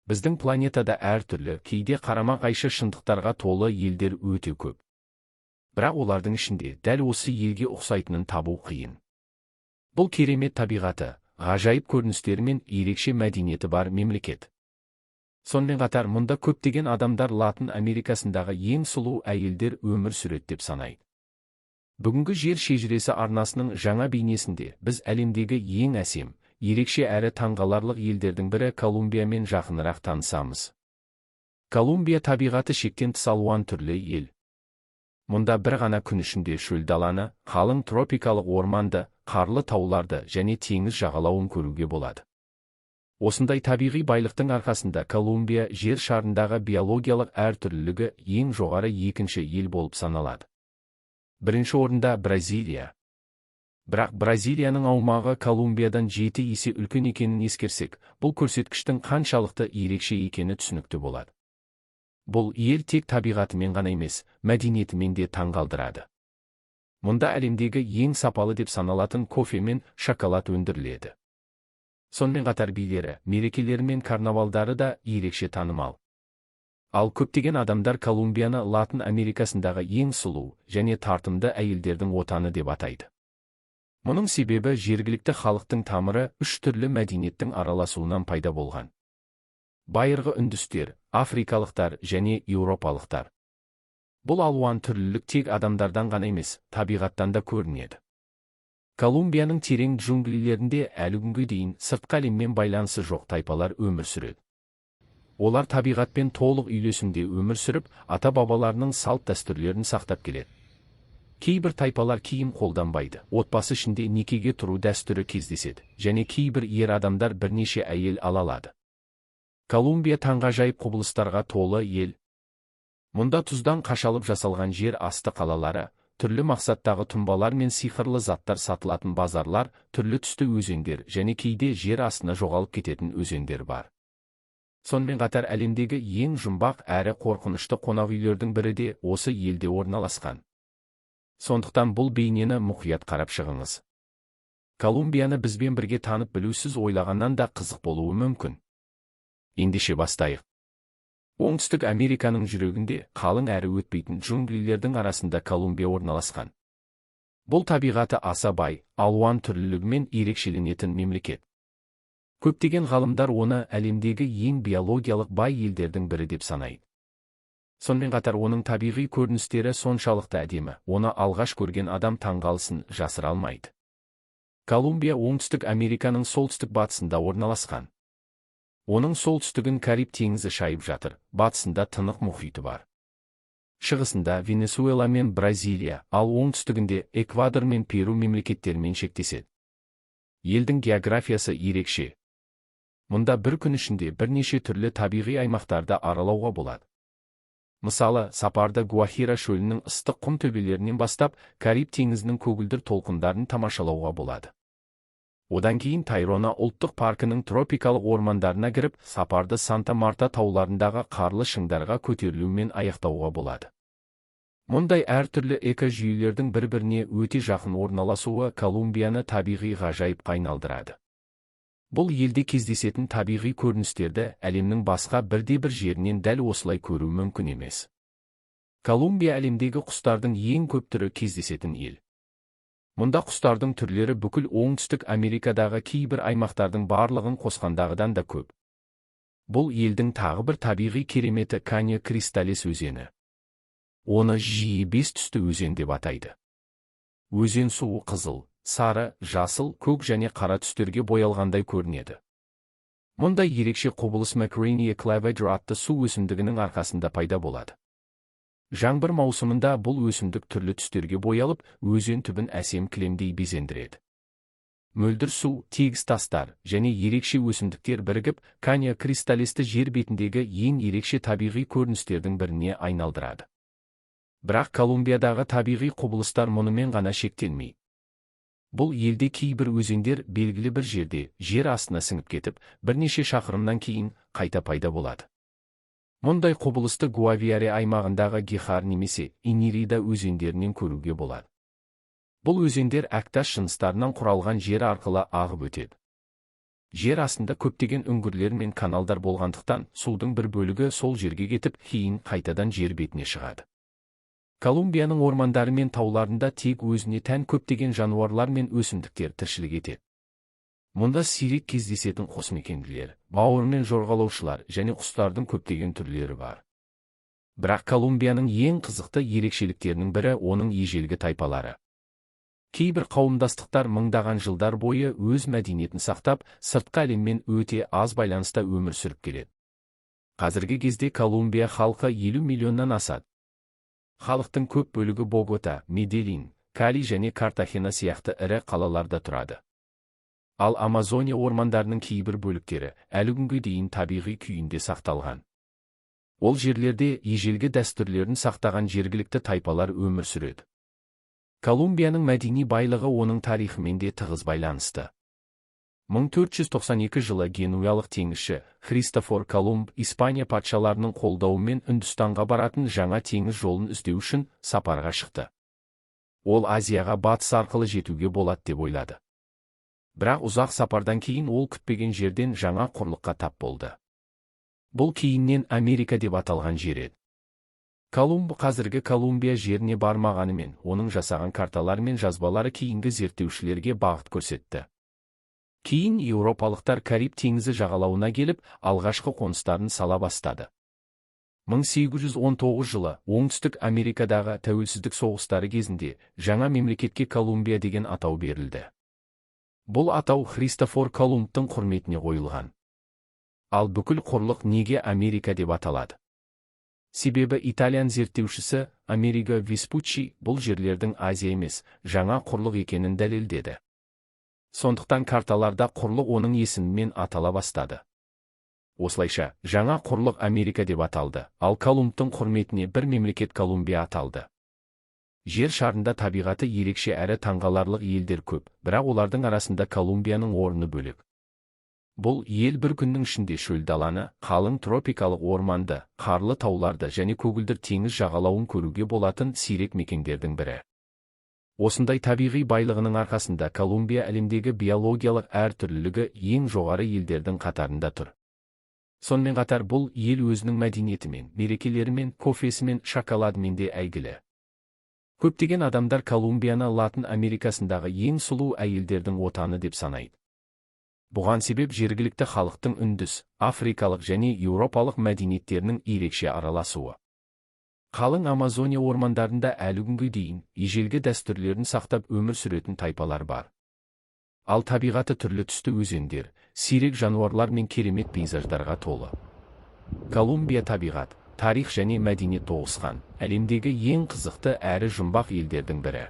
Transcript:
Біздің планетада әртүрлі, кейде қарама-қайшы шындықтарға толы елдер өте көп. Бірақ олардың ішінде дәл осы елге ұқсайтынын табу қиын. Бұл керемет табиғаты, ғажайып көріністері мен ерекше мәдениеті бар мемлекет. Сонымен қатар мұнда көптеген адамдар Латын Америкасындағы ең сұлу әйелдер өмір сүреді деп санайды. Бүгінгі жер шежіресі арнасының жаңа бейнесінде біз әлемдегі ең әсем, ерекше әрі таңғаларлық елдердің бірі Колумбиямен жақынырақ танысамыз. Колумбия табиғаты шектен тыс алуан түрлі ел. Мұнда бір ғана күн ішінде шөл даланы, қалың тропикалық орманды, қарлы тауларды және теңіз жағалауын көруге болады. Осындай табиғи байлықтың арқасында Колумбия жер шарындағы биологиялық әртүрлілігі ең жоғары екінші ел болып саналады. Бірінші орында Бразилия. Бірақ Бразилияның аумағы Колумбиядан 7 есе үлкен екенін ескерсек, бұл көрсеткіштің қаншалықты ерекше екені түсінікті болады. Бұл ел тек табиғатымен ғана емес, мәдениетімен де таңғалдырады. Мұнда әлемдегі ең сапалы деп саналатын кофе мен шоколад өндіріледі. Сонымен қатар билері, мерекелері мен карнавалдары да ерекше танымал. Ал көптеген адамдар Колумбияны Латын Америкасындағы ең сұлу және тартымды әйелдердің отаны деп атайды. Мұның себебі жергілікті халықтың тамыры үш түрлі мәдениеттің араласуынан пайда болған. Байырғы үндістер, африкалықтар және еуропалықтар. Бұл алуан түрлілік тек адамдардан ғана емес, табиғаттан да көрінеді. Колумбияның терең джунглилерінде әлі күнге дейін сыртқы әлеммен байланысы жоқ тайпалар өмір сүреді. Олар табиғатпен толық үйлесімде өмір сүріп, ата-бабаларының салт-дәстүрлерін сақтап келеді. Кейбір тайпалар киім қолданбайды, отбасы ішінде некеге тұру дәстүрі кездеседі, және кейбір ер адамдар бірнеше әйел ала алады. Колумбия таңғажайып құбылыстарға толы ел. Мұнда тұздан қашалып жасалған жер асты қалалары, түрлі мақсаттағы тұнбалар мен сиқырлы заттар сатылатын базарлар, түрлі түсті өзендер және кейде жер астына жоғалып кететін өзендер бар. Сонымен қатар әлемдегі ең жұмбақ әрі қорқынышты қонақүйлердің бірі де осы елде орналасқан. Сондықтан бұл бейнені мұқият қарап шығыңыз. Колумбияны бізбен бірге танып білусіз ойлағаннан да қызық болуы мүмкін. Ендеше бастайық. Оңтүстік Американың жүрегінде қалың әрі өтпейтін джунглилердің арасында Колумбия орналасқан. Бұл табиғаты аса бай, алуан түрлілігімен ерекшеленетін мемлекет. Көптеген ғалымдар оны әлемдегі ең биологиялық бай елдердің бірі деп санайды. Сонымен қатар оның табиғи көріністері соншалықты әдемі, оны алғаш көрген адам таңғалысын жасыра алмайды. Колумбия оңтүстік Американың солтүстік батысында орналасқан. Оның солтүстігін Кариб теңізі шайып жатыр, батысында Тынық мұхиты бар. Шығысында Венесуэла мен Бразилия, ал оңтүстігінде Эквадор мен Перу мемлекеттерімен шектеседі. Елдің географиясы ерекше. Мұнда бір күн ішінде бірнеше түрлі табиғи аймақтарды аралауға болады. Мысалы, сапарда Гуахира шөлінің ыстық құм төбелерінен бастап, Кариб теңізінің көгілдір толқындарын тамашалауға болады. Одан кейін Тайрона ұлттық паркының тропикалық ормандарына кіріп, сапарды Санта-Марта тауларындағы қарлы шыңдарға көтерілумен аяқтауға болады. Мұндай әртүрлі экожүйелердің бір-біріне өте жақын орналасуы Колумбияны табиғи ғажайыпқа айналдырады. Бұл елде кездесетін табиғи көріністерді әлемнің басқа бірде-бір жерінен дәл осылай көру мүмкін емес. Колумбия әлемдегі құстардың ең көп түрі кездесетін ел. Мұнда құстардың түрлері бүкіл оңтүстік Америкадағы кейбір аймақтардың барлығын қосқандағыдан да көп. Бұл елдің тағы бір табиғи кереметі Канья Кристалес өзені. Оны жиі бес түсті өзен деп атайды. Өзен суы қызыл, сары, жасыл, көк және қара түстерге боялғандай көрінеді. Мұндай ерекше құбылыс Macrania clavager атты су өсімдігінің арқасында пайда болады. Жаңбыр маусымында бұл өсімдік түрлі түстерге боялып, өзен түбін әсем кілемдей безендіреді. Мөлдір су, тегіс тастар және ерекше өсімдіктер бірігіп, Канья Кристалесті жер бетіндегі ең ерекше табиғи көріністердің біріне айналдырады. Бірақ Колумбиядағы табиғи құбылыстар мұнымен ғана шектелмейді. Бұл елде кейбір өзендер белгілі бір жерде жер астына сіңіп кетіп, бірнеше шақырымнан кейін қайта пайда болады. Мұндай құбылысты Гуавиаре аймағындағы Гихар немесе Инирида өзендерінен көруге болады. Бұл өзендер әктас жыныстарынан құралған жер арқылы ағып өтеді. Жер астында көптеген үңгірлер мен каналдар болғандықтан, судың бір бөлігі сол жерге кетіп, кейін қайтадан жер бетіне шығады. Колумбияның ормандары мен тауларында тек өзіне тән көптеген жануарлар мен өсімдіктер тіршілік етеді. Мұнда сирек кездесетін қосмекенділер, бауыр мен жорғалаушылар және құстардың көптеген түрлері бар. Бірақ Колумбияның ең қызықты ерекшеліктерінің бірі оның ежелгі тайпалары. Кейбір қауымдастықтар мыңдаған жылдар бойы өз мәдениетін сақтап, сыртқы әлеммен өте аз байланыста өмір сүріп келеді. Қазіргі кезде Колумбия халқы 50 миллионнан асады. Халықтың көп бөлігі Богота, Медельин, Кали және Картахена сияқты ірі қалаларда тұрады. Ал Амазония ормандарының кейбір бөліктері әлі күнге дейін табиғи күйінде сақталған. Ол жерлерде ежелгі дәстүрлерін сақтаған жергілікті тайпалар өмір сүреді. Колумбияның мәдени байлығы оның тарихымен де тығыз байланысты. 1492 жылы генуялық теңізші Христофор Колумб Испания патшаларының қолдауымен Үндістанға баратын жаңа теңіз жолын іздеу үшін сапарға шықты. Ол Азияға батыс арқылы жетуге болады деп ойлады. Бірақ ұзақ сапардан кейін ол күтпеген жерден жаңа құрлыққа тап болды. Бұл кейіннен Америка деп аталған жер еді. Колумб қазіргі Колумбия жеріне бармағанымен, оның жасаған карталар мен жазбалары кейінгі зерттеушілерге бағыт көрсетті. Кейін еуропалықтар Кариб теңізі жағалауына келіп, алғашқы қоныстарын сала бастады. 1819 жылы Оңтүстік Америкадағы тәуелсіздік соғыстары кезінде жаңа мемлекетке Колумбия деген атау берілді. Бұл атау Христофор Колумбтың құрметіне қойылған. Ал бүкіл құрлық неге Америка деп аталады? Себебі итальян зерттеушісі Америго Веспуччи бұл жерлердің Азия емес, жаңа құрлық екенін дәлелдеді. Сондықтан карталарда құрлық оның есімімен атала бастады. Осылайша, жаңа құрлық Америка деп аталды, ал Колумбтың құрметіне бір мемлекет Колумбия аталды. Жер шарында табиғаты ерекше әрі таңғаларлық елдер көп, бірақ олардың арасында Колумбияның орны бөлек. Бұл ел бір күннің ішінде шөл даланы, қалың тропикалық орманды, қарлы тауларды және көгілдір теңіз жағалауын көруге болатын сирек мекендердің бірі. Осындай табиғи байлығының арқасында Колумбия әлемдегі биологиялық әртүрлілігі ең жоғары елдердің қатарында тұр. Сонымен қатар бұл ел өзінің мәдениетімен, мерекелерімен, кофесімен, шоколадымен де әйгілі. Көптеген адамдар Колумбияны Латын Америкасындағы ең сұлу әйелдердің отаны деп санайды. Бұған себеп жергілікті халықтың үндіс, африкалық және еуропалық мәдениеттерінің ерекше араласуы. Қалың Амазония ормандарында әлі күнге дейін ежелгі дәстүрлерін сақтап өмір сүретін тайпалар бар. Ал табиғаты түрлі түсті өзендер, сирек жануарлар мен керемет пейзаждарға толы. Колумбия табиғат, тарих және мәдениет тоғысқан, әлемдегі ең қызықты әрі жұмбақ елдердің бірі.